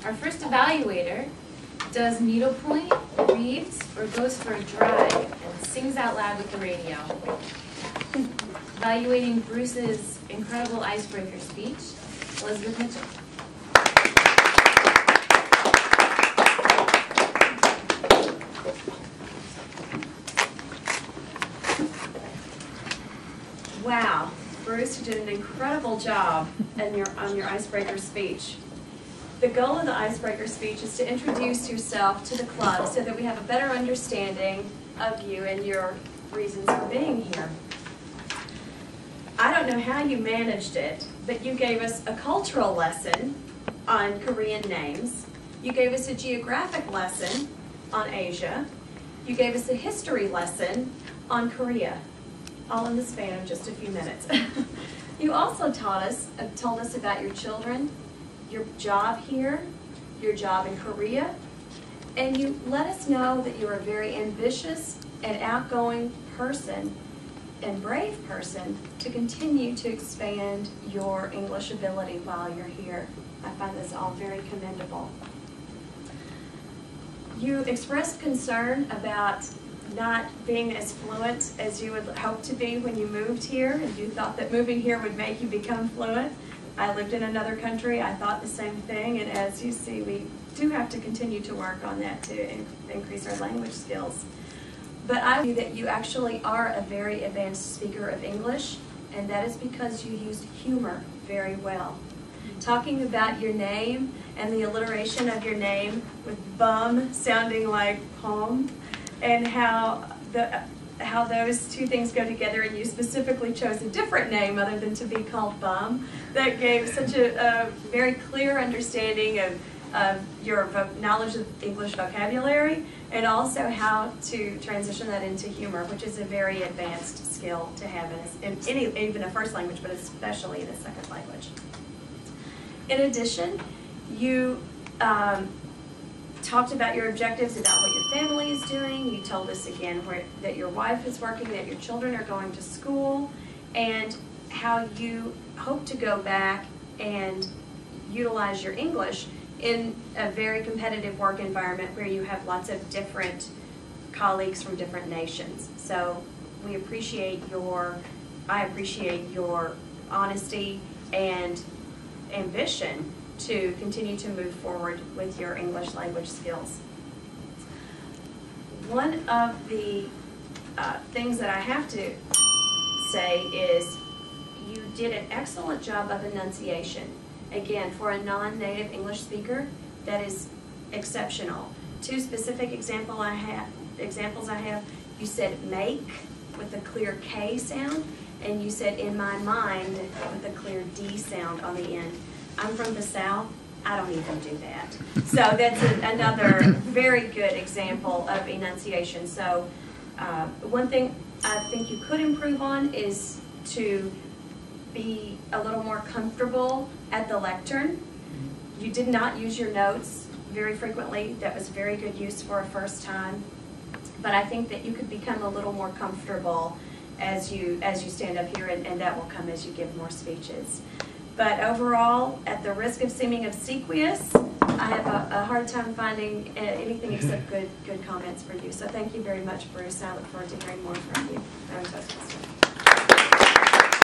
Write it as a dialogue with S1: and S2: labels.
S1: Our first evaluator does needlepoint, reads, or goes for a drive and sings out loud with the radio. Evaluating Bruce's incredible icebreaker speech, Elizabeth Mitchell.
S2: Wow, Bruce, you did an incredible job on your icebreaker speech. The goal of the icebreaker speech is to introduce yourself to the club so that we have a better understanding of you and your reasons for being here. I don't know how you managed it, but you gave us a cultural lesson on Korean names. You gave us a geographic lesson on Asia. You gave us a history lesson on Korea, all in the span of just a few minutes. You also told us about your children, your job here, your job in Korea, and you let us know that you're a very ambitious and outgoing person and brave person to continue to expand your English ability while you're here. I find this all very commendable. You expressed concern about not being as fluent as you would hope to be when you moved here, and you thought that moving here would make you become fluent. I lived in another country, I thought the same thing, and as you see, we do have to continue to work on that to increase our language skills. But I believe that you actually are a very advanced speaker of English, and that is because you used humor very well. Talking about your name and the alliteration of your name with bum sounding like home, and how those two things go together, and you specifically chose a different name other than to be called Bum, that gave such a very clear understanding of your knowledge of English vocabulary, and also how to transition that into humor, which is a very advanced skill to have in even a first language, but especially in a second language. In addition, you talked about your objectives, about what your family is doing. You told us again that your wife is working, that your children are going to school, and how you hope to go back and utilize your English in a very competitive work environment where you have lots of different colleagues from different nations. So I appreciate your honesty and ambition to continue to move forward with your English language skills. One of the things that I have to say is you did an excellent job of enunciation. Again, for a non-native English speaker, that is exceptional. Two specific examples I have, you said make with a clear K sound, and you said in my mind with a clear D sound on the end. I'm from the South, I don't even do that. So that's another very good example of enunciation. So one thing I think you could improve on is to be a little more comfortable at the lectern. You did not use your notes very frequently. That was very good use for a first time. But I think that you could become a little more comfortable as you stand up here, and that will come as you give more speeches. But overall, at the risk of seeming obsequious, I have a hard time finding anything except good comments for you. So thank you very much, Bruce. I look forward to hearing more from you.